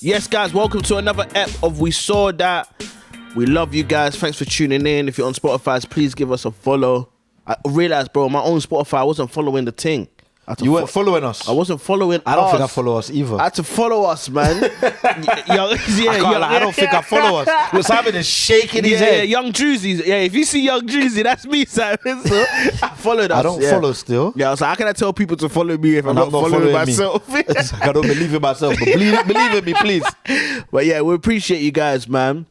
Yes, guys, welcome to another ep of We Saw That. We love you guys. Thanks for tuning in. If you're on Spotify, please give us a follow. I realized, bro, on my own Spotify, I wasn't following the thing. You weren't following us? I wasn't following I don't think I follow us either. I had to follow us, man. I don't think I follow us. Look, Simon is shaking his head. Yeah, Young Druzy. Yeah, if you see Young Druzy, that's me, Simon. So I followed us. I don't follow still. Yeah, I was like, how can I tell people to follow me if I'm not following myself? I don't believe in myself, but believe in me, please. But yeah, we appreciate you guys, man.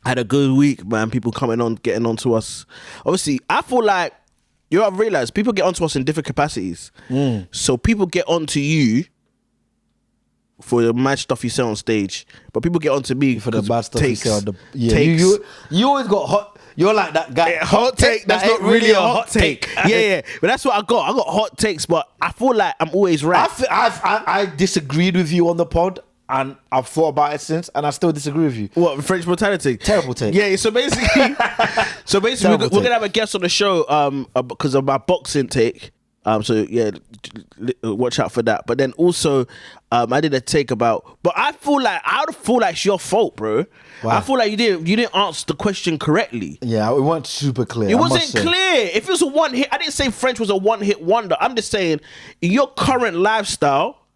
Had a good week, man. People coming on, getting on to us. Obviously, I feel like, I've realised people get onto us in different capacities. So people get onto you for the mad stuff you say on stage, but people get onto me for the bad stuff takes, you say on the you always got hot. You're like that guy. Hot take. That's not really a hot take. Yeah. But that's what I got. I got hot takes, but I feel like I'm always right. I disagreed with you on the pod. And I've thought about it since, and I still disagree with you. What, French mortality? Terrible take. Yeah, so basically, we're gonna have a guest on the show because of my boxing take. So yeah, watch out for that. But then also, I did a take about. But I feel like it's your fault, bro. Wow. I feel like you didn't answer the question correctly. Yeah, it wasn't super clear. It wasn't clear. If it was a one hit, I didn't say French was a one hit wonder. I'm just saying, in your current lifestyle,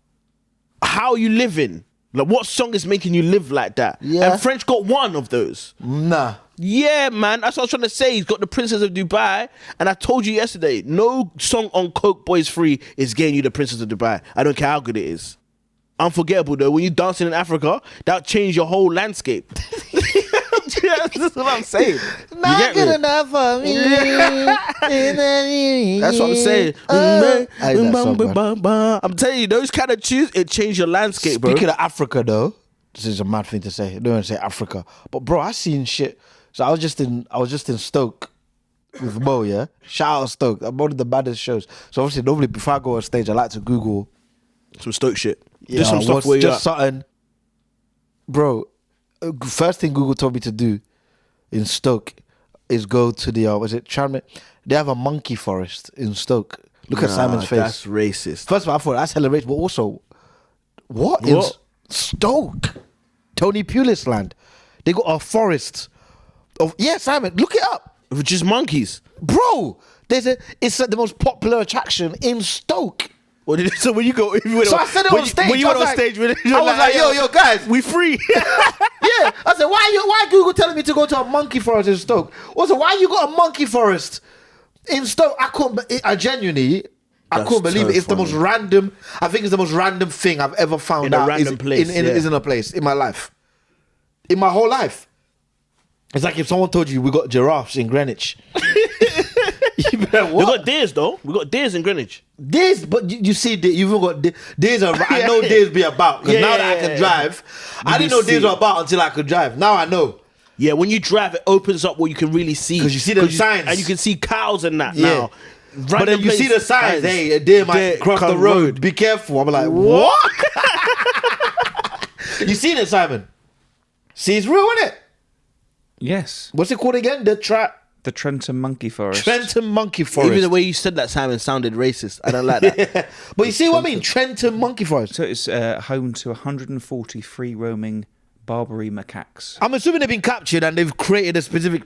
how are you living? Like, what song is making you live like that? Yeah. And French got one of those. Nah. Yeah, man. That's what I was trying to say. He's got the Princess of Dubai. And I told you yesterday, no song on Coke Boys Free is getting you the Princess of Dubai. I don't care how good it is. Unforgettable, though. When you're dancing in Africa, that changed your whole landscape. That's what I'm saying. Not good enough for me. That's what I'm saying. Song, I'm telling you, those kind of tunes, it changed your landscape, bro. Speaking of Africa, though, this is a mad thing to say. I don't want to say Africa, but bro, I seen shit. So I was just in Stoke with Mo. Yeah, shout out Stoke. I'm one of the baddest shows. So obviously, normally before I go on stage, I like to Google some Stoke shit. Yeah, just some stuff where just something, bro. First thing Google told me to do in Stoke is go to the they have a monkey forest in Stoke. Look at Simon's face. That's racist. First of all, I thought that's hella racist, but also, what in Stoke? Tony Pulis land. They got a forest of Simon, look it up. With just monkeys. Bro, it's the most popular attraction in Stoke. So when you go, I said it on stage. When you went on stage, I was like, yo, guys, we free. Yeah, I said, why Google telling me to go to a monkey forest in Stoke? Also, why you got a monkey forest in Stoke? I couldn't believe it. It's the most random. I think it's the most random thing I've ever found in out. A random place. Is in a place in my life, in my whole life. It's like if someone told you we got giraffes in Greenwich. You better what? We got deers though. We got deers in Greenwich. Deers, but you see, you've even got deers. I know deers be about because now that I can drive, I didn't know deers were about until I could drive. Now I know. Yeah, when you drive, it opens up what you can really see because you see the signs, and you can see cows and that now. But then you see the signs. Hey, a deer might cross the road. Be careful. I'm like, what? You seen it, Simon? See, it's real, isn't it? Yes. What's it called again? The Trenton Monkey Forest. Trenton Monkey Forest. Even the way you said that, Simon, sounded racist. I don't like that. But you see what I mean? Trenton Monkey Forest. So it's home to 140 free roaming Barbary macaques. I'm assuming they've been captured and they've created a specific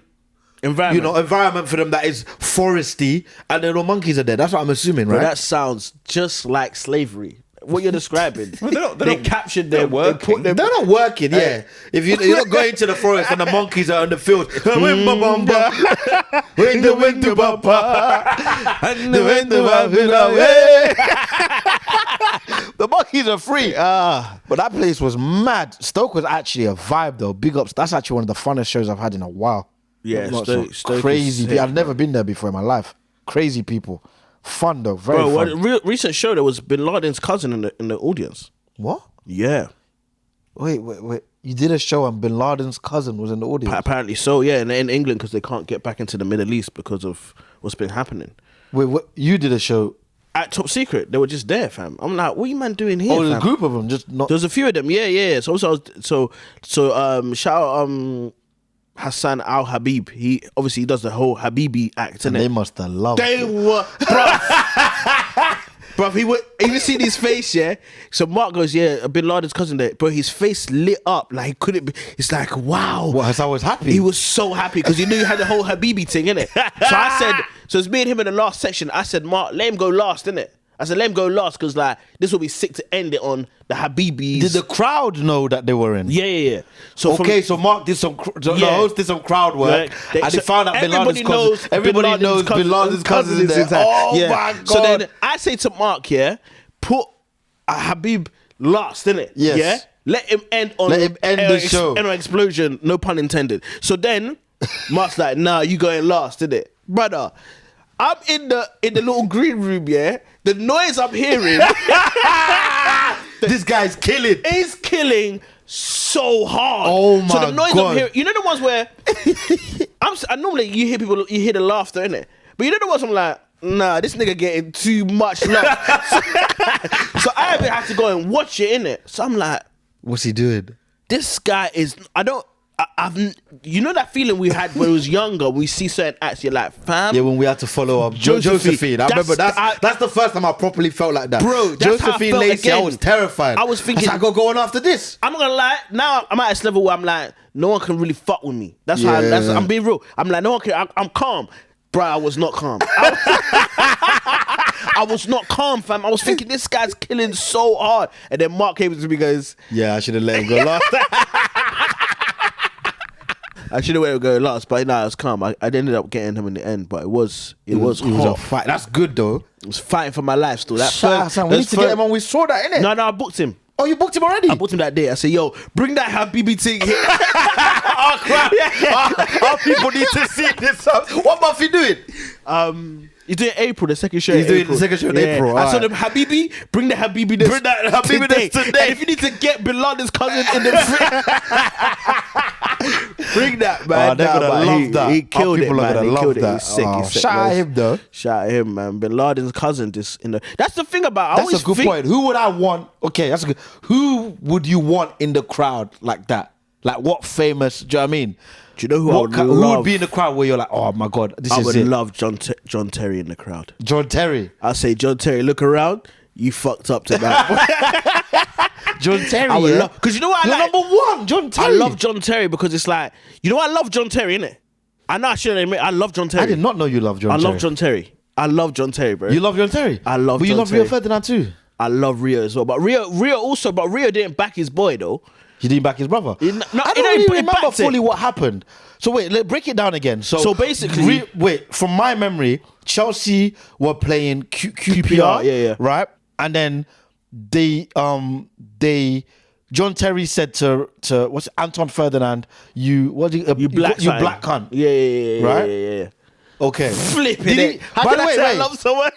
environment for them that is foresty, and the monkeys are there. That's what I'm assuming, right? But that sounds just like slavery. What you're describing. Well, they captured them. They're not working, yeah. If you're not going to the forest and the monkeys are in the field. The monkeys are free. But that place was mad. Stoke was actually a vibe though. Big ups. That's actually one of the funnest shows I've had in a while. Yeah, Stoke crazy. I've never been there before in my life. Crazy people. Fun though, very fun. Bro, recent show there was Bin Laden's cousin in the audience. What? Yeah. Wait. You did a show and Bin Laden's cousin was in the audience? Apparently so, yeah. In England because they can't get back into the Middle East because of what's been happening. Wait, you did a show? At Top Secret. They were just there, fam. I'm like, what are you man doing here, there's fam? a group of them, just not... There's a few of them, yeah. So shout out Hassan Al Habib. He does the whole Habibi act, and they must have loved They it. were, bruv. Bro, he would even see his face, yeah. So Mark goes, yeah, Bin Laden's cousin there. Bro, his face lit up like he couldn't be. It's like, wow. What, I was happy? He was so happy because he knew he had the whole Habibi thing, innit? So I said, so it's me and him in the last section. I said, Mark, let him go last, innit? I said, let him go last because like this will be sick to end it on the Habibis. Did the crowd know that they were in? Yeah. So so Mark did some. The host did some crowd work, and they found out Bin Laden's cousin. Everybody knows Bin Laden's cousin is there. Oh my god! So then I say to Mark, yeah, put Habib last, innit? Yes. Yeah. Let him end the show. End on explosion, no pun intended. So then Mark's like, nah, you going last, innit, brother? I'm in the little green room, yeah. The noise I'm hearing, this guy's killing. He's killing so hard. Oh my So the noise God. I'm hearing, you know the ones where I normally you hear people, you hear the laughter, innit? But you know the ones I'm like, nah, this nigga getting too much love. So I even had to go and watch it, innit? So I'm like, What's he doing? this guy is. I've you know that feeling we had when we was younger. We see certain acts, you're like, fam. Yeah, when we had to follow up Josephine. I remember that's the first time I properly felt like that, Bro, that's how I Josephine felt Lacey, again. I was terrified. I was thinking, I gotta go on after this. I'm not gonna lie. Now I'm at this level where I'm like, no one can really fuck with me. That's how. Yeah. I'm being real. I'm like, no one can. I'm calm, bro. I was not calm. I was not calm, fam. I was thinking this guy's killing so hard, and then Mark came to me and goes, Yeah, I should have let him go last. I should have let him go last, but nah, I was calm. I ended up getting him in the end, but it was It was a hot. fight. That's good though. I was fighting for my life still. That first, We need to get him on. We saw that, innit? No, I booked him. Oh, you booked him already? I booked him that day. I said, yo, bring that Habibi thing here. Oh crap! Our people need to see this. What month he doing? He's doing April, the second show. He's in doing April. the second show in April, I told alright. him, Habibi, bring the Habibi this. Bring that Habibi this today. And if you need to get Bin Laden's cousin in the bring that, man. They're gonna love that. He killed Our it, people are man. gonna He love killed it. that. He's sick. Oh, He's sick. shout out man. him though. Shout out him, man. Bin Laden's cousin. That's the thing about. I That's always a good think, point. Who would I want? Okay, that's a good. Who would you want in the crowd like that? Like what famous? Do you know what I mean? Do you know who I would Who love? would be in the crowd where you're like, oh my god, this I is would it? love John Terry in the crowd. John Terry. I say, John Terry, look around. You fucked up tonight. John Terry. I would yeah? love, because you know what I You're like? number one, John Terry. I love John Terry because it's like, you know what? I love John Terry, innit? I know I shouldn't admit, I love John Terry. I did not know you love John I Terry. love John Terry. I love John Terry, bro. You love John Terry? I love But you John love Terry. Rio Ferdinand too? I love Rio as well. But Rio didn't back his boy, though. He didn't back his brother. No, I he don't didn't really put it remember back to- fully what happened. So wait, let's break it down again. So basically- wait, from my memory, Chelsea were playing QPR, yeah. right? And then John Terry said to what's it, Anton Ferdinand, you black cunt. Yeah. Right? Yeah. Okay. Flipping Did it. he- How by can the I way, say I wait. love someone?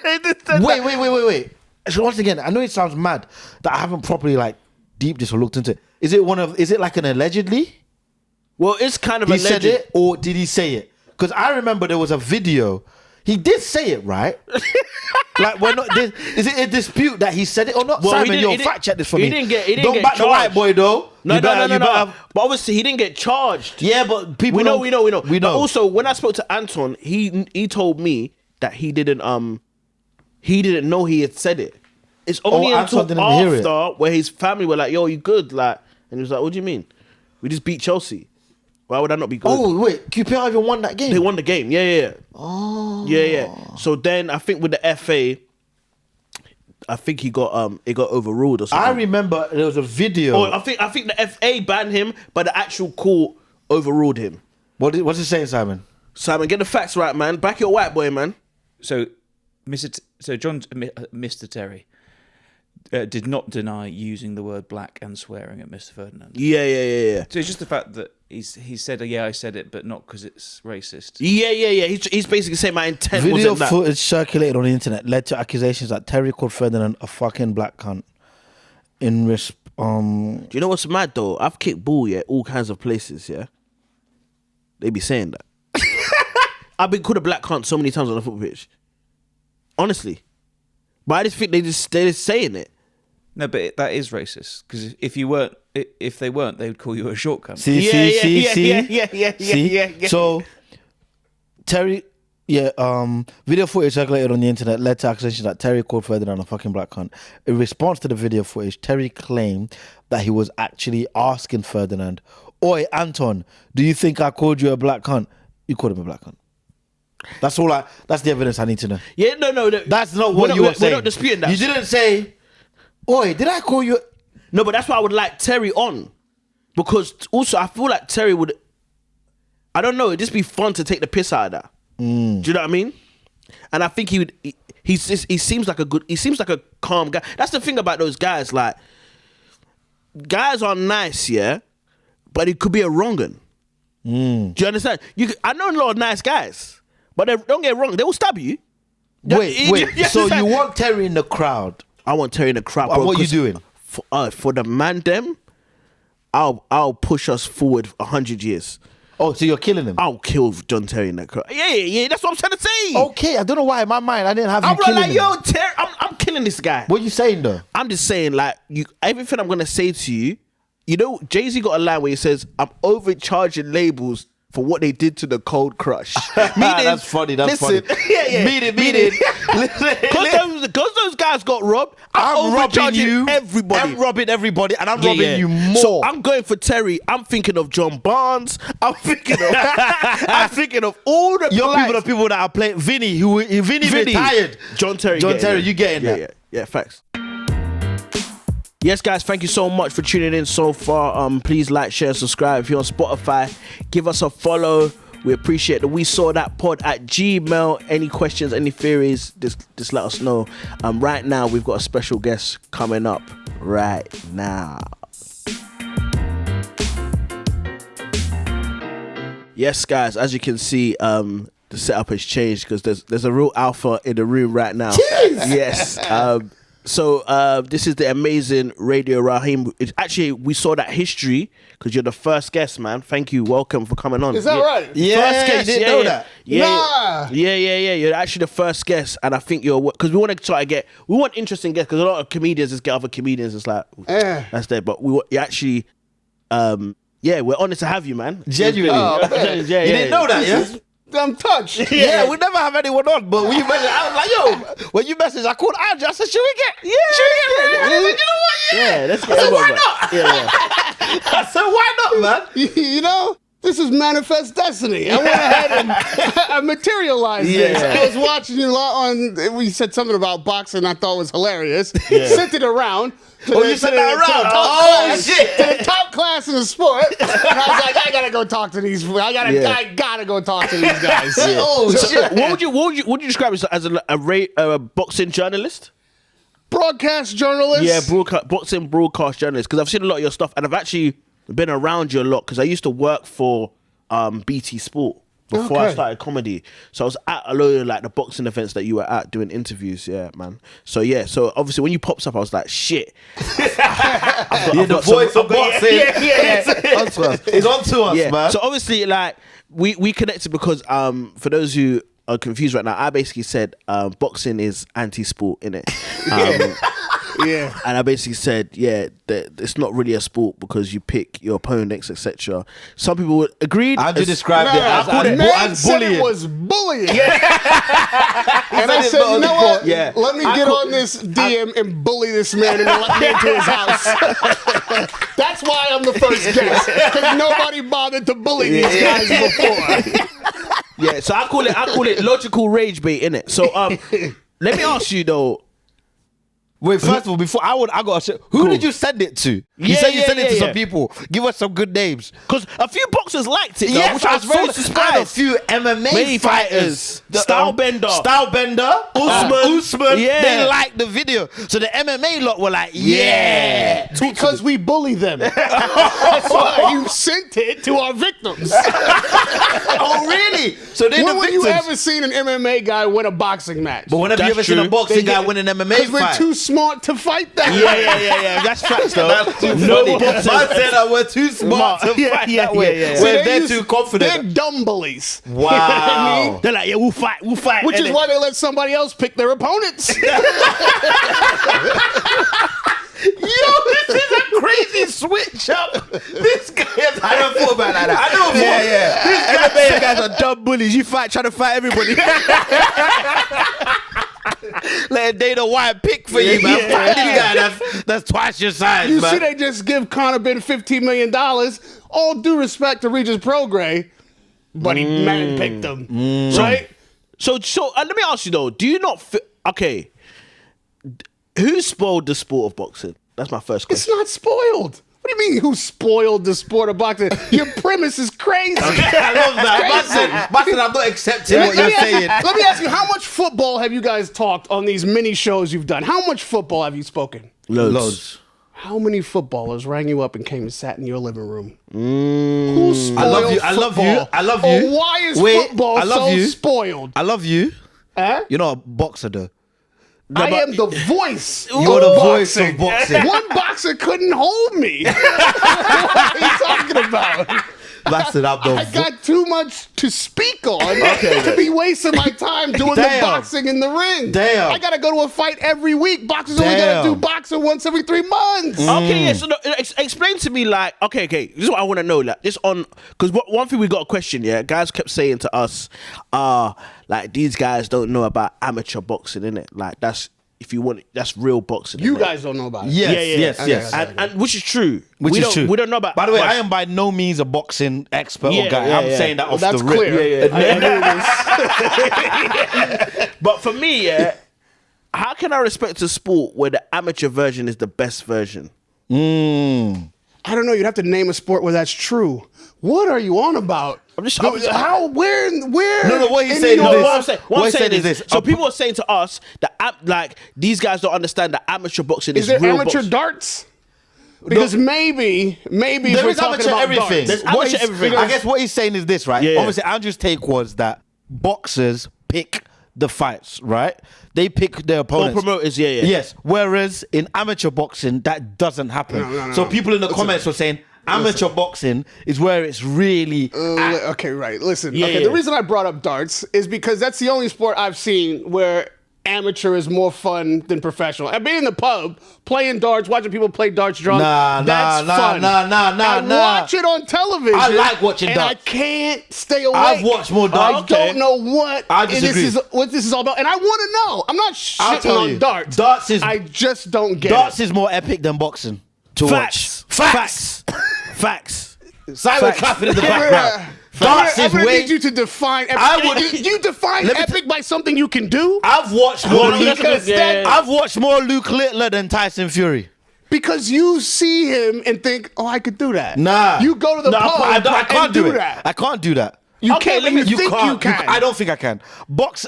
Wait. So once again, I know it sounds mad that I haven't properly like deep this or looked into it. Is it like an allegedly? Well, it's kind of He a said legend. it, or did he say it? Because I remember there was a video. He did say it, right? Like, we're not. Is it a dispute that he said it or not? Well, Simon, you'll fact check this for me. He didn't Don't get back the white charged. boy though. No. You better- But obviously, he didn't get charged. Yeah, but people. We know. We But know. also, when I spoke to Anton, he told me that he didn't know he had said it. It's only Anton until didn't hear it. after where his family were like, "Yo, you good?" Like, and he was like, "What do you mean? We just beat Chelsea. Why would I not be good?" Oh wait, QPR even won that game. They won the game. Yeah. Oh. Yeah. So then I think with the FA, I think it got overruled or something. I remember there was a video. Oh, I think the FA banned him, but the actual court overruled him. What's it saying, Simon? Simon, get the facts right, man. Back your white boy, man. So, Mr. Terry did not deny using the word black and swearing at Mr. Ferdinand. Yeah. So it's just the fact that he said, yeah, I said it, but not because it's racist. Yeah. He's basically saying my intent Video wasn't that. footage circulated on the internet led to accusations that Terry called Ferdinand a fucking black cunt. Do you know what's mad though? I've kicked ball, all kinds of places, They be saying that. I've been called a black cunt so many times on the football pitch. Honestly. But I just think they're just saying it. No, but that is racist because if they weren't, they would call you a short cunt. See. Yeah. So Terry, Video footage circulated on the internet led to accusations that Terry called Ferdinand a fucking black cunt. In response to the video footage, Terry claimed that he was actually asking Ferdinand, "Oi, Anton, do you think I called you a black cunt?" You called him a black cunt. That's the evidence I need to know. Yeah, no. That's not what you were saying. We're not disputing that. You didn't say, "Oi, did I call you?" No, but that's why I would like Terry on. Because also, I feel like Terry would... I don't know, it'd just be fun to take the piss out of that. Do you know what I mean? And I think he would... He seems like a calm guy. That's the thing about those guys. Like, guys are nice, yeah? But it could be a wrong one. Do you understand? I know a lot of nice guys. But don't get wrong, they will stab you. Wait. So you want Terry in the crowd? I want Terry in the crowd. What are you doing? For the man them, I'll push us forward 100 years. Oh, so you're killing him? I'll kill John Terry in that crowd. Yeah. That's what I'm trying to say. Okay, I don't know why in my mind I didn't have you killing him. Yo, Terry, I'm killing this guy. What are you saying though? I'm just saying, like, everything I'm gonna say to you. You know, Jay-Z got a line where he says, "I'm overcharging labels for what they did to the Cold Crush." Meaning, that's funny. Listen, yeah. Meaning. Because those guys got robbed, I'm robbing you. Everybody. I'm robbing everybody, and I'm robbing you more. So I'm going for Terry. I'm thinking of John Barnes. I'm thinking of all the people that are playing. Vinny retired. John Terry, you getting that? Yeah, facts. Yes, guys, thank you so much for tuning in so far. Please like, share, subscribe. If you're on Spotify, give us a follow. We appreciate that. We saw that pod at Gmail. Any questions, any theories, just let us know. Right now, we've got a special guest coming up right now. Yes, guys, as you can see, the setup has changed because there's a real alpha in the room right now. Jeez. Yes. So this is the amazing Radio Rahim. Actually, we saw that history because you're the first guest, man. Thank you. Welcome for coming on. Is that right? Yeah, first guest. You didn't know that. Yeah. You're actually the first guest, and I think because we want to try to we want interesting guests because a lot of comedians just get other comedians. It's like that's there, but you actually, we're honored to have you, man. Genuinely. You didn't know that, yeah? I'm touched. Yeah, we never have anyone on, but when you message, I was like, yo, when you message, I called Andrew. I said, should we get? Yeah. I said, you know what? Yeah, let's get. I said, why not? Yeah. I said, why not, man? You know, this is manifest destiny. I went ahead and I materialized this. I was watching you on. We said something about boxing. I thought was hilarious. Sent it around. You sent that around? Shit! To the top class in the sport. And I was like, I gotta go talk to these. I gotta go talk to these guys. Shit! What would you describe as a boxing journalist? Broadcast journalist. Yeah, boxing broadcast journalist. Because I've seen a lot of your stuff, and I've actually been around you a lot because I used to work for BT Sport before I started comedy. So I was at a lot of like the boxing events that you were at doing interviews. Yeah, man. So obviously when you pops up, I was like, shit. The voice of boxing. It's onto us, man. So obviously, like we connected because for those who are confused right now, I basically said boxing is anti-sport, innit? Yeah. And I basically said, that it's not really a sport because you pick your opponents, etc. Some people agreed. Andrew described it as bullying. It was bullying. And I said, you know what? Yeah. Let me get on this DM and bully this man and let me into his house. That's why I'm the first guest. Because nobody bothered to bully these guys before. Yeah, so I call it logical rage bait, innit? So let me ask you though. Wait, first of all, before I got a who did you send it to? You said you sent it to some people. Give us some good names. Because a few boxers liked it, though, yes, which I was very surprised. And a few MMA fighters. Stylebender. Usman. Yeah. They liked the video. So the MMA lot were like, yeah. Because we bully them. That's why you sent it to our victims. Oh, really? So they're when the have victims. you ever seen an MMA guy win a boxing match? But when have you ever seen a boxing guy win an MMA fight? Because we're too smart to fight that. Yeah. That's facts, though. That's too funny. Man said that we're too smart to fight that way. Yeah. Well, they're too confident. They're dumb bullies. Wow. You know what I mean? They're like, yeah, we'll fight. Which is why they let somebody else pick their opponents. Yo, this is a crazy switch up. This guy I don't feel about that. I know. Yeah. These MMA guys are dumb bullies. You trying to fight everybody. Let Dana White pick for you, man. Fight this guy that's twice your size, You man. see, they just give Conor Ben $15 million. All due respect to Regis Prograis, but he man picked him, right? So let me ask you though. Do you not feel okay? Who spoiled the sport of boxing? That's my first It's question. not spoiled. What do you mean? Who spoiled the sport of boxing? Your premise is crazy. I love that. Boston, I'm not accepting what you're saying. Let me ask you, how much football have you guys talked on these mini shows you've done? How much football have you spoken? Loads. How many footballers rang you up and came and sat in your living room? Who spoiled I love you. I love you. football? I love Or you. why is Wait, football I love so you. spoiled? I love you. Huh? You're not a boxer, though. I am the voice. You're of the voice boxing. of boxing. One boxer couldn't hold me. What are you talking about? Bastard, I'm the I got too much to speak on Okay. to be wasting my time doing the Damn. boxing in the ring. Damn. I gotta go to a fight every week. Boxers only gotta do Damn. boxing once every 3 months. Okay, yeah. So no, explain to me, like, okay. This is what I want to know, like, just on because one thing we got a question. Yeah, guys kept saying to us, like these guys don't know about amateur boxing, innit? Like if you want, that's real boxing. You innit? guys don't know about it. Yes, yes. And which is true. Which is true. We don't know about. By the way, much. I am by no means a boxing expert Yeah, or guy. yeah, I'm yeah. saying that Well, off that's the rip. clear. But for me, yeah, how can I respect a sport where the amateur version is the best version? I don't know. You'd have to name a sport where that's true. What are you on about? I'm just- how? Where? No, what he's in saying your- is this. What I'm saying is is this. So people are saying to us that like these guys don't understand that amateur boxing is Is there real amateur boxing. darts? Because maybe if There we're is talking amateur about everything. darts. There's amateur everything. I guess what he's saying is this, right? Yeah, yeah. Obviously, Andrew's take was that boxers pick the fights, right? They pick their Or opponents. promoters, yeah. Yes. Whereas in amateur boxing, that doesn't happen. No. So people in the comments were saying amateur boxing is where it's really. Okay, right. Listen. Yeah, okay, yeah. the reason I brought up darts is because that's the only sport I've seen where amateur is more fun than professional. I've been in the pub playing darts, watching people play darts drunk. That's fun. I watch it on television. I like watching and darts. I can't stay away. I've watched more darts. I don't know what I this disagree. is all about, and I want to know. I'm not I'll shitting tell on you. darts. Darts is- I just don't get Darts it. is more epic than boxing to Facts. watch. Facts. Facts. Silent clapping in the background. Darts I'm is gonna way. need you to define epic. I would- you define Let me epic by something you can do? I've watched more. Well, Luke, that's a good- yeah. I've watched more Luke Littler than Tyson Fury. Because you see him and think, oh, I could do that. Nah. You go to the pub I can't and do it. that. I can't do that. You Okay, can't, let but me- you think you can. I don't think I can.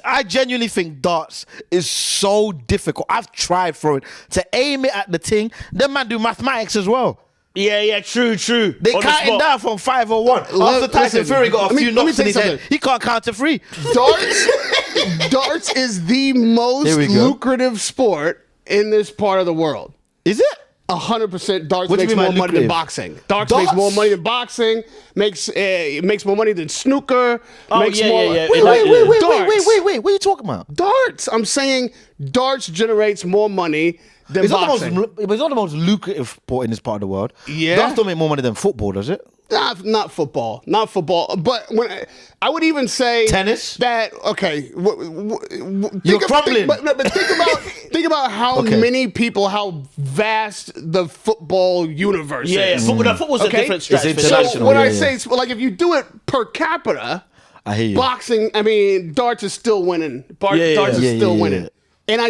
I genuinely think darts is so difficult. I've tried for it. To aim it at the thing, them man do mathematics as well. Yeah, true. They On the counting spot. down from 501. After Listen, Tyson Fury got a let me- few let me knocks tell in you his head, something. he can't count to 3. Darts is the most Here we go. lucrative sport in this part of the world. Is it? 100% darts What do you makes mean by more money than lucrative? boxing. Darts makes more money than boxing. Makes more money than snooker. Oh, makes yeah, more. yeah, yeah. Wait, darts. Wait. What are you talking about? Darts. I'm saying darts generates more money than It's not, boxing. it's not the most lucrative sport in this part of the world. Yeah. Darts don't make more money than football, does it? Not football. But when I would even say Tennis? That okay. You're crumbling. But think about how Okay. many people, how vast the football universe Yeah, is. football's a Okay? different It's stratosphere. international. So when I yeah. say like if you do it per capita, I hear you. boxing, darts is still winning. Darts Yeah. is Yeah, still yeah, winning. yeah. And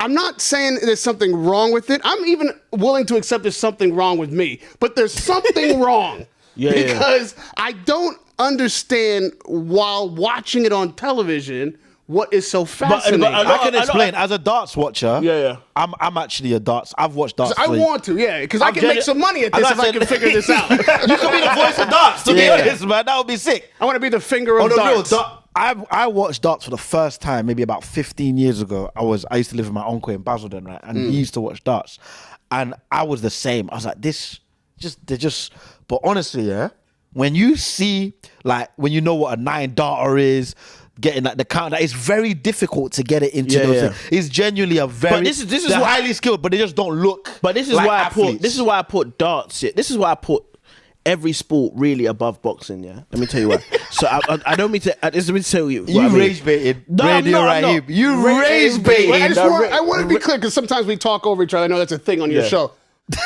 I'm not saying there's something wrong with it. I'm even willing to accept there's something wrong with me. But there's something wrong. Yeah. Because I don't understand while watching it on television what is so fascinating. I can explain. As a darts watcher, Yeah. I'm actually a darts. I've watched darts. I for- want to, because I can make some money at I'm this not if I saying- can figure this out. You could be the voice of darts, to be Yeah. honest, man. That would be sick. I want to be the finger of On the real, darts. I watched darts for the first time maybe about 15 years ago. I used to live with my uncle in Basildon, right? And he used to watch darts. And I was the same. I was like, but honestly, yeah, when you see, like, when you know what a 9 darter is, getting like the count, it's very difficult to get it into Yeah, those yeah. things. It's genuinely a very, But this is they're what- highly skilled, but they just don't look But this is like why athletes. I put darts. This is why I put every sport really above boxing. Yeah, let me tell you what. So I don't mean to. Let me tell you. You rage baited. Radio Rahim. You rage baited. I want to be clear because sometimes we talk over each other. I know that's a thing on your show.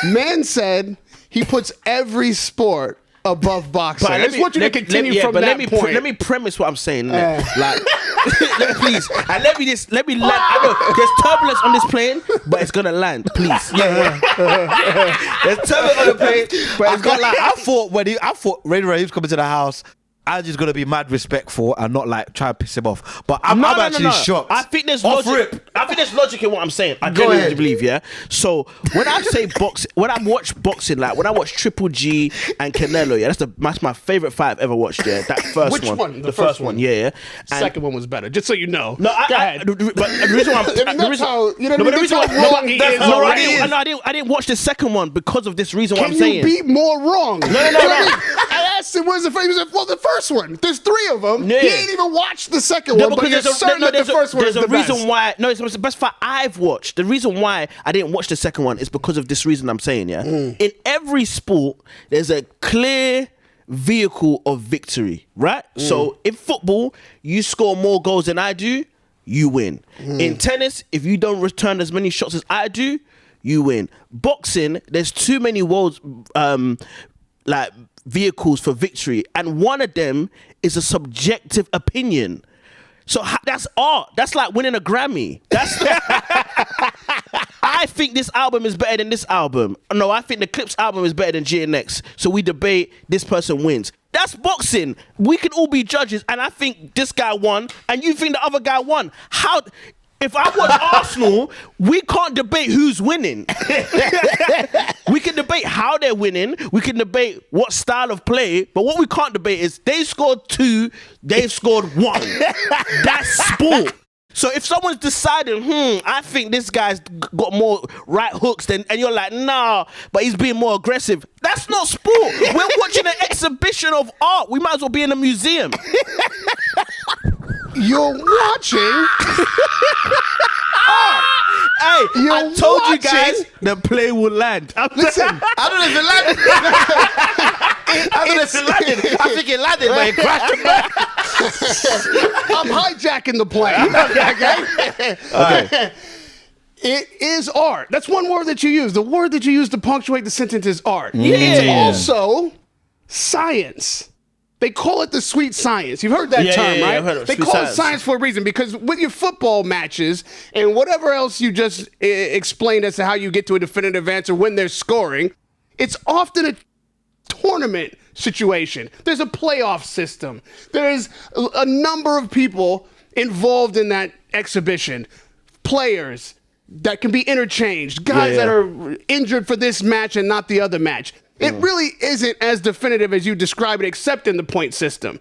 Man said he puts every sport above boxing. I just want you to continue from that point. Let me premise what I'm saying. Like, please, and let me land. I know there's turbulence on this plane, but it's gonna land. Please, There's turbulence on the plane, but it's got like I thought Radio Rahim's coming to the house. I'm just gonna be mad respectful and not like try to piss him off. But I'm actually shocked. I think there's logic. I think there's logic in what I'm saying. I genuinely believe, yeah. So when I say boxing, when I watch boxing, like when I watch Triple G and Canelo, yeah, that's my favorite fight I've ever watched. Yeah, that first Which one. one? The first one. Yeah. The second one was better. Just so you know. No, Go ahead. but the reason why I didn't watch the second one because of this reason. What I'm saying. Can you be more wrong? No. I asked him, "Where's the first?" He said, "Well, the first one. There's 3 of them. Yeah. He ain't even watched the second one, but you're certain that the first one is the best." There's a reason why. No, it's the best fight I've watched. The reason why I didn't watch the second one is because of this reason I'm saying. Yeah, in every sport, there's a clear vehicle of victory, right? So in football, you score more goals than I do, you win. In tennis, if you don't return as many shots as I do, you win. Boxing, there's too many vehicles for victory, and one of them is a subjective opinion. So that's art. That's like winning a Grammy. That's I think this album is better than this album. No, I think the Clips album is better than GNX. So we debate, this person wins. That's boxing. We can all be judges, and I think this guy won, and you think the other guy won. How? If I watch Arsenal, we can't debate who's winning. We can debate how they're winning. We can debate what style of play. But what we can't debate is they scored 2, they've scored 1. That's sport. So if someone's deciding, I think this guy's got more right hooks than, and you're like, nah, but he's being more aggressive. That's not sport. We're watching an exhibition of art. We might as well be in a museum. You're watching. Hey, I told you guys the plane will land. Listen, I don't know if it landed. I don't know if it landed. I think it landed, but it crashed back. I'm hijacking the plane. Okay. It is art. That's one word that you use. The word that you use to punctuate the sentence is art. Yeah. It's also science. They call it the sweet science. You've heard that term, right? I've heard of they sweet call science. it science for a reason, because with your football matches and whatever else you just explained as to how you get to a definitive answer when they're scoring, it's often a tournament situation. There's a playoff system. There's a number of people involved in that exhibition. Players that can be interchanged. Guys that are injured for this match and not the other match. It really isn't as definitive as you describe it, except in the point system.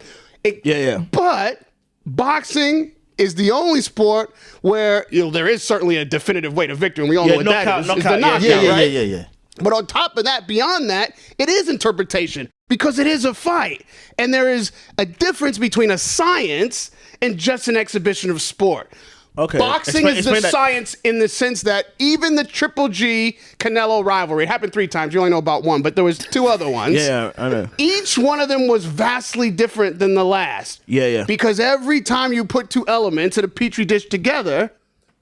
But boxing is the only sport where there is certainly a definitive way to victory, and we all know what that is. It's the knockout, right? Yeah. But on top of that, beyond that, it is interpretation, because it is a fight. And there is a difference between a science and just an exhibition of sport. Okay. Boxing is the science in the sense that even the Triple G Canelo rivalry, it happened 3 times. You only know about 1, but there was 2 other ones. Yeah, I know. Each one of them was vastly different than the last. Yeah. Because every time you put 2 elements in a petri dish together,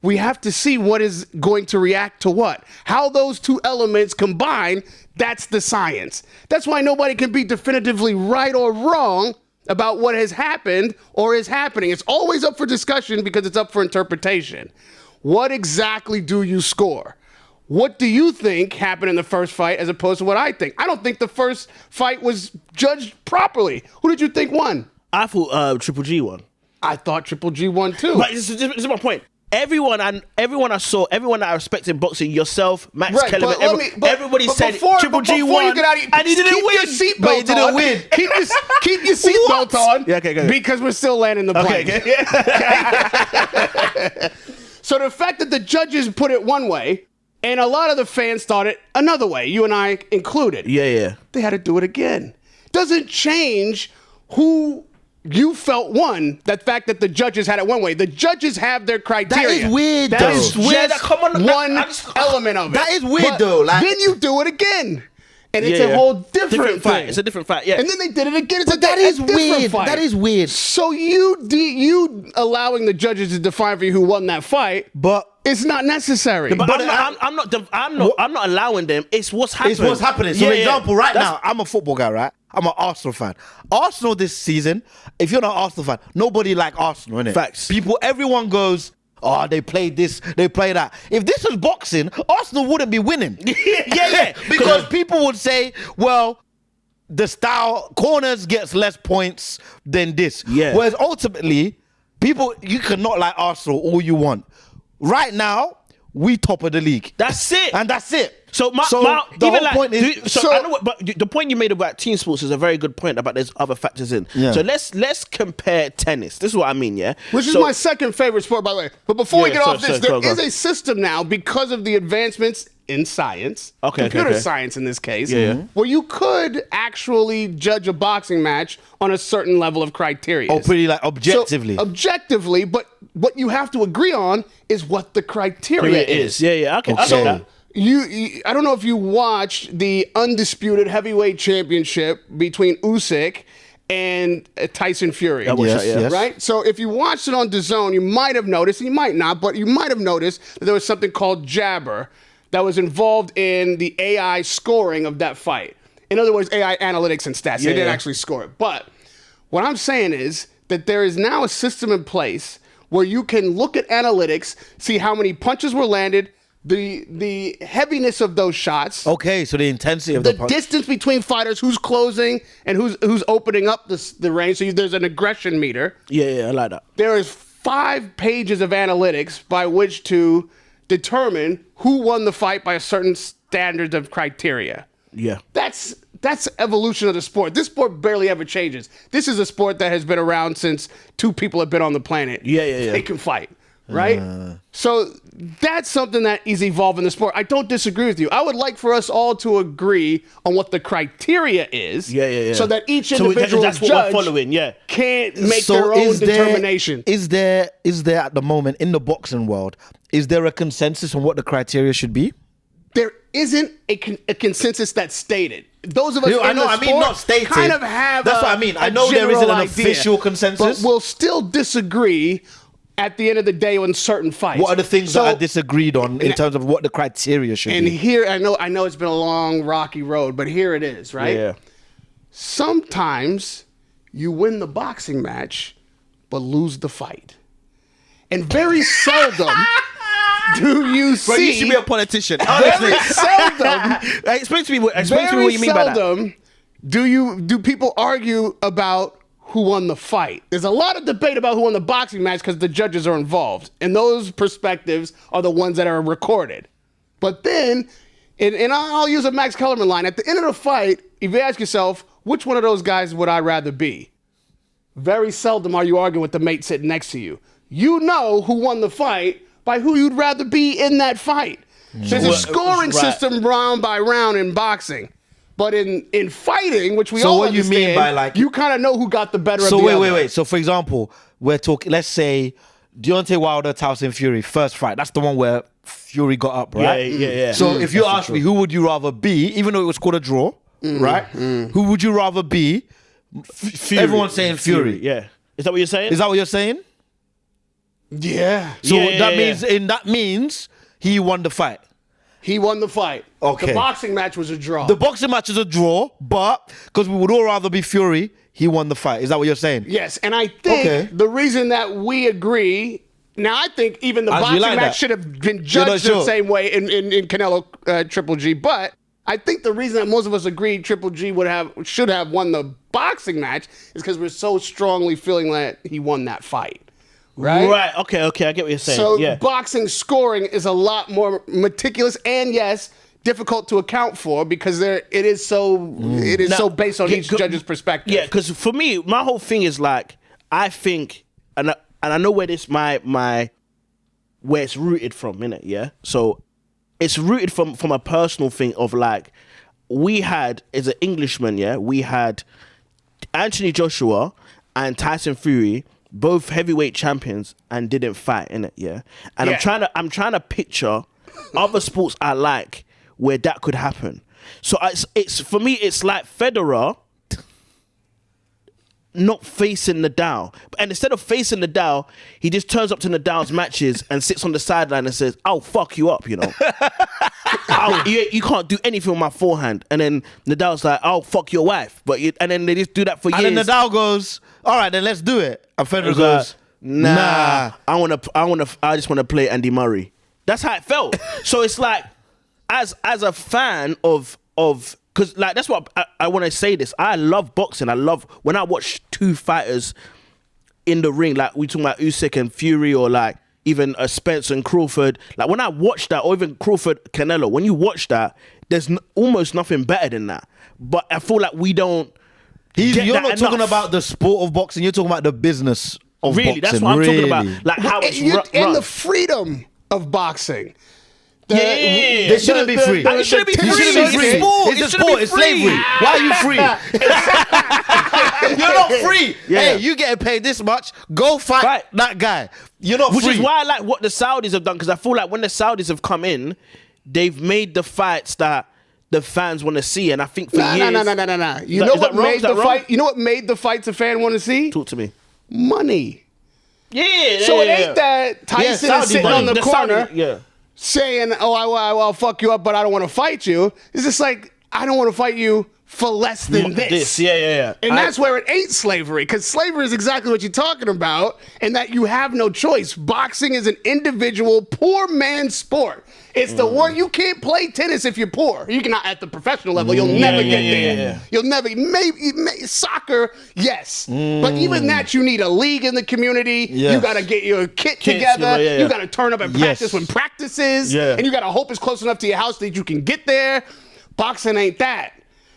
we have to see what is going to react to what. How those 2 elements combine, that's the science. That's why nobody can be definitively right or wrong about what has happened or is happening. It's always up for discussion because it's up for interpretation. What exactly do you score? What do you think happened in the first fight as opposed to what I think? I don't think the first fight was judged properly. Who did you think won? I thought Triple G won. I thought Triple G won too. But this is my point. Everyone I saw, everyone that I respect in boxing, yourself, Max Kellerman, everybody said Triple G won, and he didn't win. But he didn't win. Keep your seatbelt on. Yeah, okay, go ahead. Because we're still landing the plane. Okay. So the fact that the judges put it one way, and a lot of the fans thought it another way, you and I included. Yeah. They had to do it again. Doesn't change who you felt won, that fact that the judges had it one way. The judges have their criteria. That is weird, That though. is just one element of it. That is weird, But though. Like, then you do it again. And it's a whole different fight. thing. It's a different fight, yeah. And then they did it again. It's But that is different weird. fight. That is weird. So you allowing the judges to define for you who won that fight, But it's not necessary. But I'm not allowing them. It's what's happening. it's what's happening. So, for example, right now, I'm a football guy, right? I'm an Arsenal fan. Arsenal this season, if you're not an Arsenal fan, nobody like Arsenal, innit? Facts. Everyone goes, oh, they played this, they play that. If this was boxing, Arsenal wouldn't be winning. yeah. Because people would say, well, the style corners gets less points than this. Yeah. Whereas ultimately, you cannot like Arsenal all you want. Right now, we top of the league. That's it. And that's it. So the whole point is, I know but the point you made about team sports is a very good point about there's other factors in. Yeah. So let's compare tennis. This is what I mean, yeah. Which is my second favorite sport, by the way. But before we get off this, there is go. a system now because of the advancements in science, Okay, computer okay. science in this case, Yeah. where you could actually judge a boxing match on a certain level of criteria. Oh, pretty like objectively. So, objectively, but what you have to agree on is what the criteria is. Yeah. Okay. I Okay. get that. You I don't know if you watched the undisputed heavyweight championship between Usyk and Tyson Fury. I watched that, yeah. Yes. Right? So if you watched it on DAZN, you might have noticed, you might not, but you might have noticed that there was something called Jabber that was involved in the AI scoring of that fight. In other words, AI analytics and stats. They didn't actually score it. But what I'm saying is that there is now a system in place where you can look at analytics, see how many punches were landed, the heaviness of those shots. Okay, so the intensity of The the punch. distance between fighters, who's closing and who's opening up the range. So there's an aggression meter. Yeah, I like that. There is 5 pages of analytics by which to determine who won the fight by a certain standard of criteria. Yeah. That's evolution of the sport. This sport barely ever changes. This is a sport that has been around since 2 people have been on the planet. Yeah. They can fight, right? So that's something that is evolving the sport. I don't disagree with you. I would like for us all to agree on what the criteria is. Yeah. So that each So individual that's what judge we're following, yeah. can't make their own determination. Is there at the moment in the boxing world, is there a consensus on what the criteria should be? There isn't a consensus that's stated. Those of us I in know, the I sport mean not stated. kind of have That's what I mean. I know there isn't an official consensus. but we'll still disagree at the end of the day on certain fights. What are the things that are disagreed on in terms of what the criteria should And be? here, I know it's been a long, rocky road, but here it is, right? Yeah. Sometimes you win the boxing match, but lose the fight. And very seldom do you see... Bro, you should be a politician. Very seldom... Explain to me what Very you mean by that. seldom do people argue about who won the fight. There's a lot of debate about who won the boxing match because the judges are involved. And those perspectives are the ones that are recorded. But then, and I'll use a Max Kellerman line, at the end of the fight, if you ask yourself, which one of those guys would I rather be? Very seldom are you arguing with the mate sitting next to you. You know who won the fight by who you'd rather be in that fight. There's a scoring system round by round in boxing. But in fighting, which we all understand, you mean by like... you kind of know who got the better of the So other. wait. So for example, we're talking, let's say Deontay Wilder, Tyson Fury, first fight. That's the one where Fury got up, right? Yeah. So if you ask me, who would you rather be, even though it was called a draw, right? Who would you rather be? Fury. Everyone's saying Fury. Yeah. Is that what you're saying? Is that what you're saying? Yeah. So Yeah. that means he won the fight. He won the fight. Okay. The boxing match was a draw. The boxing match is a draw, but because we would all rather be Fury, he won the fight. Is that what you're saying? Yes, and I think the reason that we agree... Now, I think even the boxing match should have been judged the same way in Canelo Triple G, but I think the reason that most of us agreed Triple G should have won the boxing match is because we're so strongly feeling that he won that fight. Right? Okay, I get what you're saying. So boxing scoring is a lot more meticulous and yes, difficult to account for because it is so based on each judge's perspective. Yeah, because for me, my whole thing is like, I think, and I know where this where it's rooted from, innit? Yeah. So it's rooted from a personal thing of like, we had as an Englishman, we had Anthony Joshua and Tyson Fury, both heavyweight champions, and didn't fight, innit? Yeah. And I'm trying to picture other sports I like where that could happen. So it's for me, it's like Federer not facing Nadal, and instead of facing Nadal, he just turns up to Nadal's matches and sits on the sideline and says, "I'll fuck you up," you know. You can't do anything with my forehand. And then Nadal's like, "I'll fuck your wife," and then they just do that for years. And then Nadal goes, "All right, then let's do it." And Federer goes, "Nah, I just want to play Andy Murray." That's how it felt. So it's like, as a fan of. Because like that's what I want to say this. I love boxing. I love when I watch two fighters in the ring, like we talking about Usyk and Fury, or like even Spence and Crawford. Like when I watch that, or even Crawford Canelo, when you watch that, there's almost nothing better than that. But I feel like we don't. You're not talking about the sport of boxing. You're talking about the business of boxing. That's what I'm talking about. Like how it's and the freedom of boxing. They shouldn't be free. It shouldn't be free. It's a sport. It's slavery. Why are you free? You're not free. Yeah. Hey, you getting paid this much? Go fight that guy. You're not free. Which is why I like what the Saudis have done, because I feel like when the Saudis have come in, they've made the fights that the fans want to see, and I think for years. No. You know what made the fight? You know what made the fights a fan want to see? Talk to me. Money. Yeah. So it ain't that Tyson is sitting on the corner. Saying, "Oh, I'll fuck you up, but I don't want to fight you." It's just like, I don't want to fight you for less than this. Yeah. And that's where it ain't slavery, because slavery is exactly what you're talking about, and that you have no choice. Boxing is an individual, poor man's sport. It's the one you can't play tennis if you're poor. You cannot at the professional level. You'll never get there. Yeah. You'll never. Maybe soccer, yes, but even that, you need a league in the community. Yes. You got to get your kit together. You got to turn up and practice when practice is, and you got to hope it's close enough to your house that you can get there. Boxing ain't that.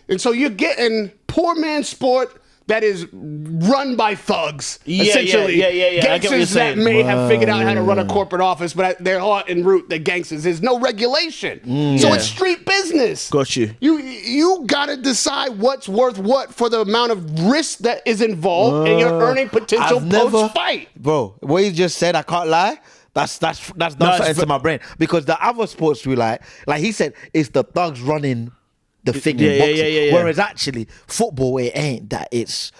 And so you're getting poor man's sport that is run by thugs, essentially. Gangsters that may have figured out how to run a corporate office, but at their heart and root, they're gangsters. There's no regulation. So it's street business. Got you. You got to decide what's worth what for the amount of risk that is involved and your earning potential post-fight. Bro, what you just said, I can't lie. That's done something to my brain. Because the other sports we like he said, it's the thugs running the thing in boxing. Whereas actually, football, it ain't that. It's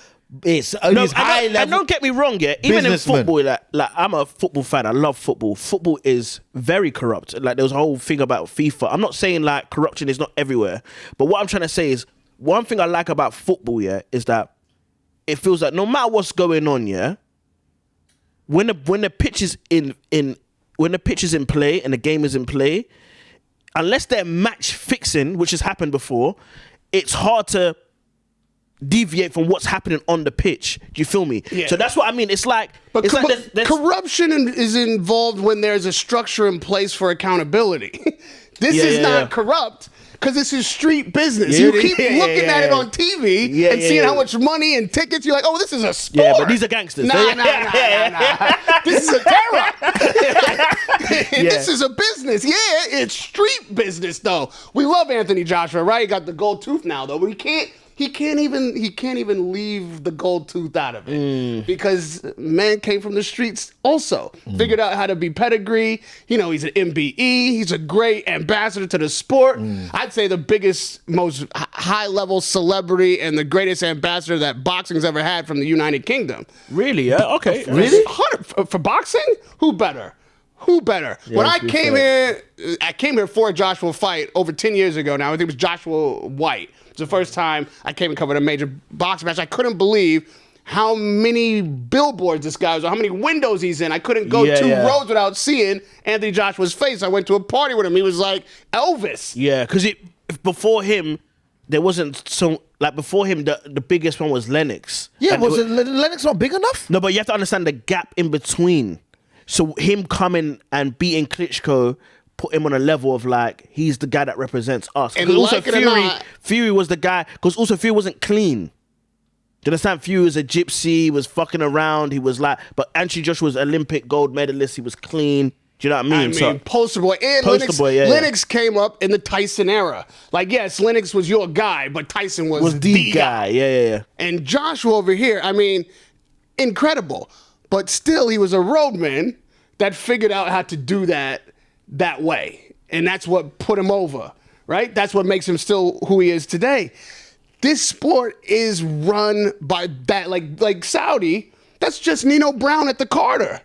only high level. And don't get me wrong, even in football, like I'm a football fan. I love football. Football is very corrupt. Like there was a whole thing about FIFA. I'm not saying like corruption is not everywhere, but what I'm trying to say is one thing I like about football, is that it feels like no matter what's going on, when the pitch is when the pitch is in play and the game is in play, unless they're match fixing, which has happened before, it's hard to deviate from what's happening on the pitch. Do you feel me? Yeah. So that's what I mean. It's like, but there's corruption is involved when there's a structure in place for accountability. This is not corrupt. Because this is street business. You keep looking at it on TV and seeing how much money and tickets. You're like, oh, this is a sport. Yeah, but these are gangsters. Nah. This is a terror. This is a business. Yeah, it's street business, though. We love Anthony Joshua, right? He got the gold tooth now, though. But he can't even leave the gold tooth out of it because man came from the streets also. Figured out how to be pedigree. He's an MBE. He's a great ambassador to the sport. I'd say the biggest, most high-level celebrity and the greatest ambassador that boxing's ever had from the United Kingdom. Really? Yeah. Okay. Really? For boxing? Who better? Yeah, when I came here for a Joshua fight over 10 years ago now. I think it was Joshua White. It's the first time I came and covered a major boxing match. I couldn't believe how many billboards this guy was on, how many windows he's in. I couldn't go two roads without seeing Anthony Joshua's face. I went to a party with him. He was like Elvis. Yeah, because before him, there wasn't so... Like before him, the biggest one was Lennox. Yeah, was Lennox not big enough? No, but you have to understand the gap in between. So him coming and beating Klitschko put him on a level of like, he's the guy that represents us. And also Fury was the guy, because also Fury wasn't clean. Do you understand? Fury was a gypsy, was fucking around. He was like, but Anthony Joshua was Olympic gold medalist. He was clean. Do you know what I mean? Poster boy. And Lennox came up in the Tyson era. Like, yes, Lennox was your guy, but Tyson was the guy. Yeah. And Joshua over here, incredible. But still, he was a roadman that figured out how to do that way. And that's what put him over, right? That's what makes him still who he is today. This sport is run by that, like Saudi. That's just Nino Brown at the Carter.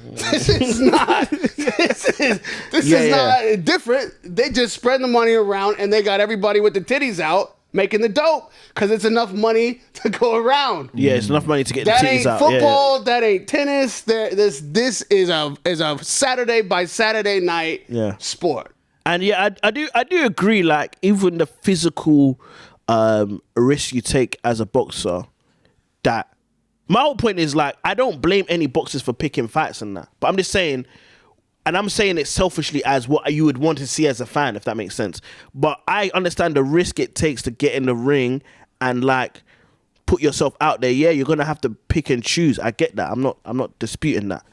This is not. This is not different. They just spread the money around, and they got everybody with the titties out making the dope because it's enough money to go around. Yeah, it's enough money to get the titties out. That ain't football. That ain't tennis. This is a Saturday by Saturday night sport. And yeah, I do agree. Like even the physical risk you take as a boxer, that my whole point is like I don't blame any boxers for picking fights and that, but I'm just saying. And I'm saying it selfishly as what you would want to see as a fan, if that makes sense. But I understand the risk it takes to get in the ring and like put yourself out there. Yeah, you're gonna have to pick and choose. I get that. I'm not disputing that.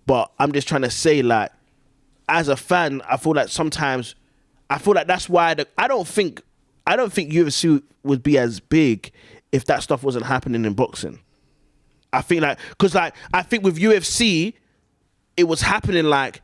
But I'm just trying to say like, as a fan, I feel like sometimes, that's why I don't think UFC would be as big if that stuff wasn't happening in boxing. I think like, cause like I think with UFC, it was happening like.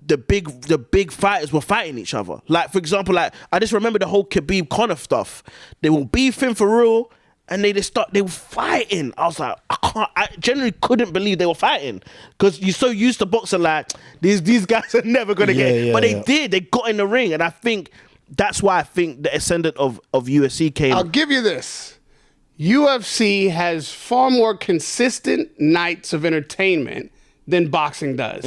The big fighters were fighting each other. Like, for example, like I just remember the whole Khabib Conor stuff. They were beefing for real, and they were fighting. I was like, I generally couldn't believe they were fighting because you're so used to boxing. Like these guys are never gonna get it. But they did. They got in the ring, and I think that's why I think the ascendant of UFC came. I'll give you this. UFC has far more consistent nights of entertainment than boxing does.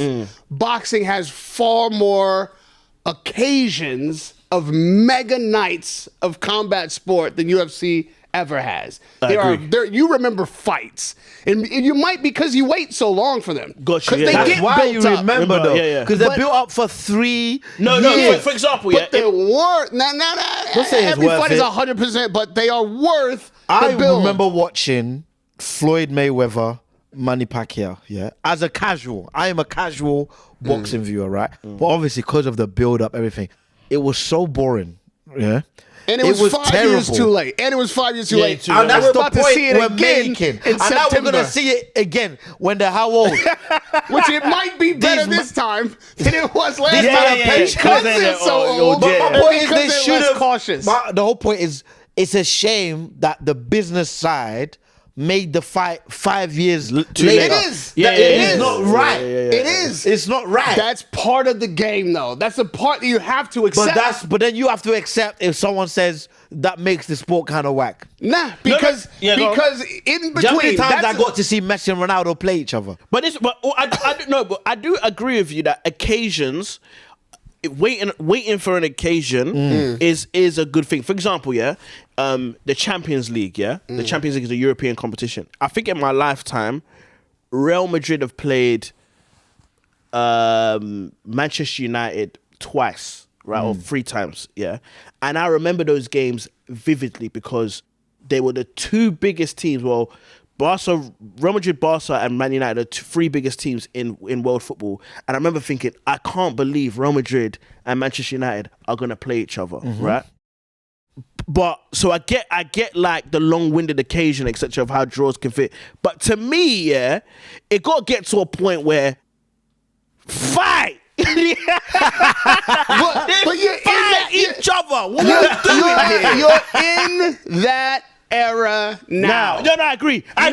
Boxing has far more occasions of mega nights of combat sport than UFC ever has. You remember fights, and you might because you wait so long for them. Gotcha. They That's get why built you up. remember though, because they're built up for 3 years. For example, but they're worth. Every worth fight is it. 100%, but they are worth. I the build. remember watching Floyd Mayweather, Manny Pacquiao, as a casual. I am a casual boxing viewer, right? But obviously, because of the build-up, everything, it was so boring, And it was 5 years too late. And it was 5 years too late. And that's we're the about point to see it we're again making. in And now September. we're going to see it again when they're how old? Which it might be better this time than it was last These time. patience. Because they're so old. But my and point is because they they're should less have cautious. The whole point is it's a shame that the business side made the fight 5 years later. It is. It's not right. It is. It's not right. That's part of the game, though. That's the part that you have to accept. But then you have to accept if someone says that makes the sport kind of whack. Nah, because in between. How many times I got to see Messi and Ronaldo play each other? But I do agree with you that occasions, waiting for an occasion is a good thing. For example, the Champions League, the Champions League is a European competition. I think in my lifetime, Real Madrid have played Manchester United twice, right, or 3 times, and I remember those games vividly because they were the 2 biggest teams. Well, Real Madrid, Barca, and Man United are 3 biggest teams in world football. And I remember thinking, I can't believe Real Madrid and Manchester United are going to play each other, right? But so I get like the long-winded occasion, etc., of how draws can fit. But to me, it got to get to a point where fight. but you're fight each other. What are you doing? You're in that era now. No, I agree. I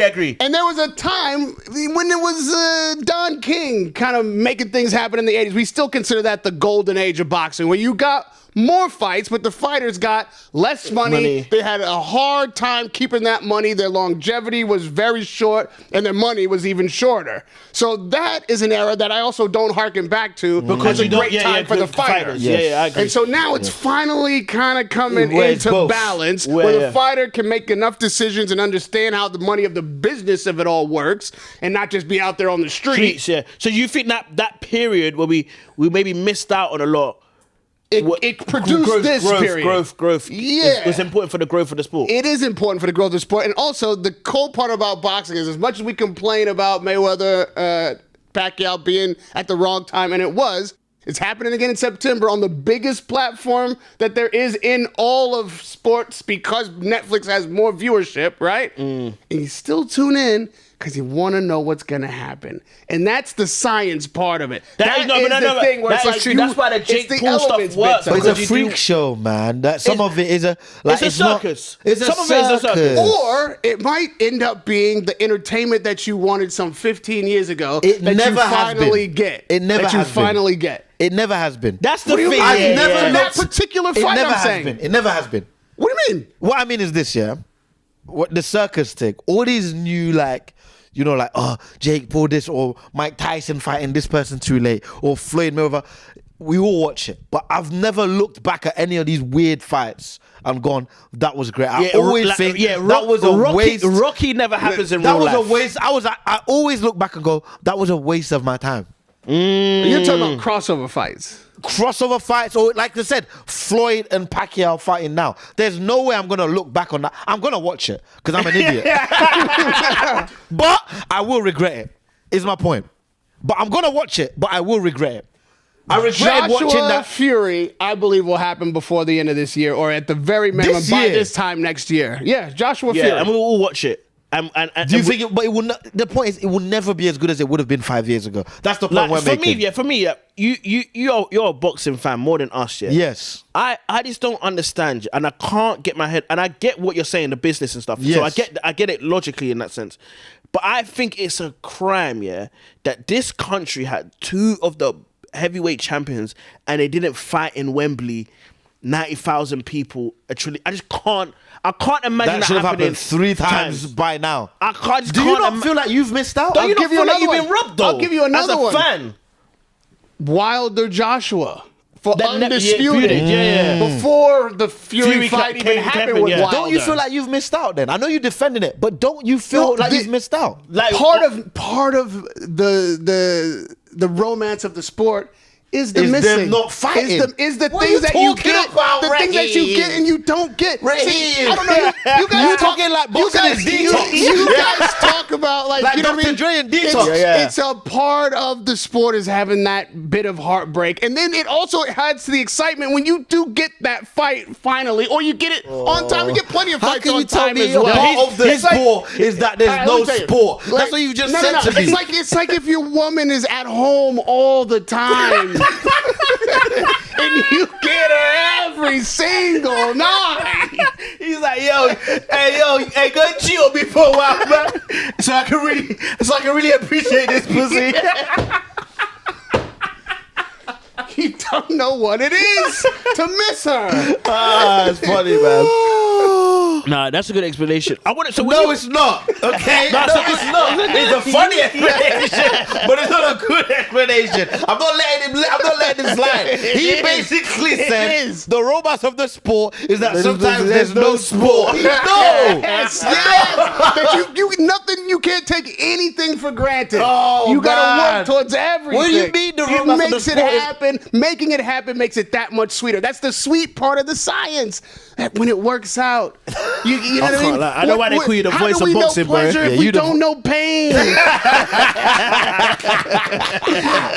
agree. And there was a time when it was Don King kind of making things happen in the 80s. We still consider that the golden age of boxing, where you got more fights, but the fighters got less money. They had a hard time keeping that money. Their longevity was very short, and their money was even shorter. So that is an era that I also don't harken back to because it's a great time for the fighters. I agree. And so now it's finally kind of coming into balance where the fighter can make enough decisions and understand how the money of the business of it all works and not just be out there on the streets. So you think that period where we maybe missed out on a lot, it produced this period. Growth. Yeah. It's important for the growth of the sport. It is important for the growth of the sport. And also, the cool part about boxing is as much as we complain about Mayweather, Pacquiao being at the wrong time, and it's happening again in September on the biggest platform that there is in all of sports because Netflix has more viewership, right? And you still tune in because you want to know what's going to happen. And that's the science part of it. That is the thing where it's like true. That's why the Jake Paul stuff works. But it's a freak show, man. That some of it is a circus. It's a circus. Or it might end up being the entertainment that you wanted some 15 years ago. It that never you has finally been. get. It never that you has finally been. get. It never has been. That's the thing. I've never that particular fight. It never I'm has saying. been. It never has been. What do you mean? What I mean is this, yeah. What the circus thing, all these new Jake Paul this or Mike Tyson fighting this person too late or Floyd Mayweather, we all watch it. But I've never looked back at any of these weird fights and gone, that was great. I always think that was a waste. Rocky never happens in real life. That was a waste. I always look back and go, that was a waste of my time. You're talking about crossover fights. Crossover fights, or like I said, Floyd and Pacquiao fighting now. There's no way I'm gonna look back on that. I'm gonna watch it because I'm an idiot. But I will regret it. Is my point. But I'm gonna watch it, but I will regret it. I regret watching that. Fury, I believe, will happen before the end of this year, or at the very minimum by this time next year. Yeah, Joshua Fury. Yeah, and we'll all watch it. Do you think it? But it will. The point is, it will never be as good as it would have been 5 years ago. That's the point we're making. For me, you're a boxing fan more than us. Yeah. Yes. I just don't understand, and I can't get my head. And I get what you're saying, the business and stuff. Yes. So I get it logically in that sense. But I think it's a crime, yeah, that this country had two of the heavyweight champions and they didn't fight in Wembley. 90,000 people. I just can't. I can't imagine that should have happening happened 3 times by now. I can't. Do you not feel like you've missed out? Don't you not feel like you've been robbed though? I'll give you another one. As a fan. Wilder Joshua for That undisputed. Before the Fury fight even happened with Wilder. Don't you feel like you've missed out then? I know you're defending it, but don't you feel like you've missed out? Like part of the romance of the sport is the missing. Them not fighting. Is the What things are that you you talking get, about, the things that you get and you don't get. Rahim. See, I don't know. You guys You talking like boxing is detox. You guys talk about like you know what I Dr. mean? Dre and detox. It's a part of the sport is having that bit of heartbreak, and then it also adds to the excitement when you do get that fight finally, or you get it on time. You get plenty of fights on time as well. Part of the sport is that there's no sport. That's what you just said to me. It's like if your woman is at home all the time. And you get her every single night. He's like, hey, go chill me for a while, man. So I can really appreciate this pussy. You don't know what it is to miss her. It's funny, man. Nah, that's a good explanation. No, it's not. Okay, no, it's not. It's a funny explanation, but it's not a good explanation. I'm not letting him slide. He basically said the romance of the sport is that sometimes there's no sport. No, yes. That you can't take anything for granted. Oh, you gotta man. work towards everything. What do you mean the romance of the makes it sport is- happen. Making it happen makes it that much sweeter. That's the sweet part of the science. That when it works out, you know what I mean? I know why they call you the voice of boxing, bro. How do we know pleasure if we don't know pain?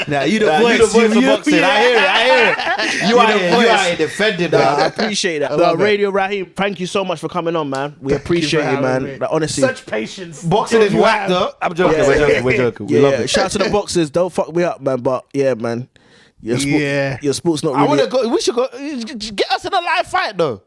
Nah, you the voice of boxing. I hear it. You are here defending that. I appreciate that. Radio Rahim, thank you so much for coming on, man. We appreciate you, man. Like, honestly, Such patience. Boxing is whack though. I'm joking. We're joking. We love it. Shout out to the boxers. Don't fuck me up, man. But yeah, man. Your sport's not really. I want to go. We should go. Get us in a live fight though.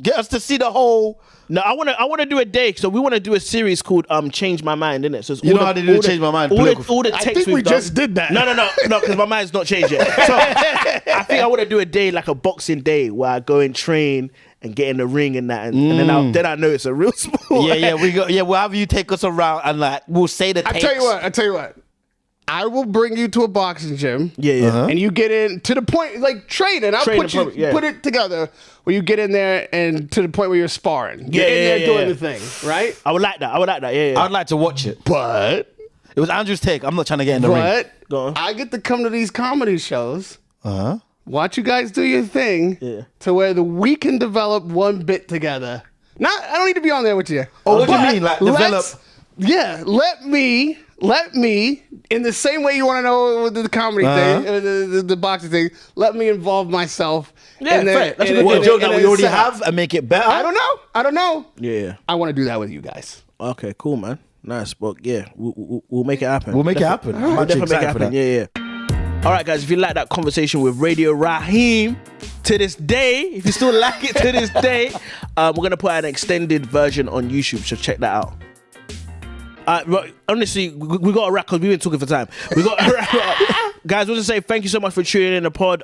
Get us to see the whole. No, I want to do a day. So we want to do a series called "Change My Mind," innit? So it's You know how they do Change My Mind? All the I texts think we we've done. just did that. No, because my mind's not changed yet. So I think I want to do a day like a boxing day where I go and train and get in the ring and that, and then I know it's a real sport. We'll have you take us around and like we'll say the. I tell you what. I will bring you to a boxing gym. Yeah. And you get in to the point like training. I'll put it together where you get in there and to the point where you're sparring. You're in there doing the thing, right? I would like that. Yeah. I'd like to watch it. But It was Andrew's take. I'm not trying to get in the ring. Go on. I get to come to these comedy shows. Watch you guys do your thing to where we can develop one bit together. I don't need to be on there with you. Oh, what do you mean? Like develop? Let me, in the same way you want to know the comedy thing, the boxing thing, let me involve myself. Yeah, fair. That's a good What joke that we already have and make it better? I don't know. Yeah. I want to do that with you guys. Okay, cool, man. Nice, but yeah, we'll make it happen. We'll make it happen. I'm We'll actually definitely make it excited for happen. that. Yeah. All right, guys, if you like that conversation with Radio Rahim to this day, if you still like it to this day, we're going to put an extended version on YouTube, so check that out. Honestly, we got to wrap because we've been talking for time. We got to wrap up. Guys, we'll just say thank you so much for tuning in the pod.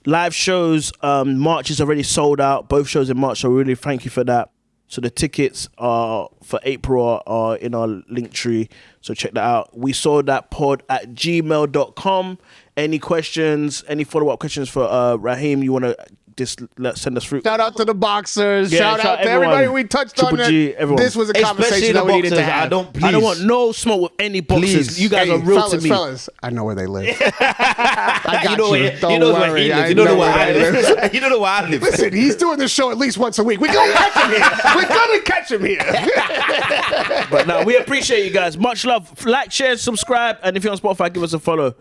Live shows, March is already sold out. Both shows in March, so really thank you for that. So the tickets are for April are in our link tree. So check that out. We saw that pod at gmail.com. Any questions, any follow-up questions for Rahim, you want to just send us through? Shout out to the boxers. Yeah, shout out to everybody we touched Triple on. G, everyone. This was a Especially conversation the that we needed to boxers. have. I don't want no smoke with any boxers. Please. You guys Hey, are real fellas, to me. fellas, I know where they live. I got You know where Don't you know where worry, he lives. I You know know where where I they live. You know where I live. Listen, he's doing this show at least once a week. We're gonna catch him here. We're gonna catch him here. But no, we appreciate you guys. Much love. Like, share, subscribe, and if you're on Spotify, give us a follow.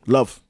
Love.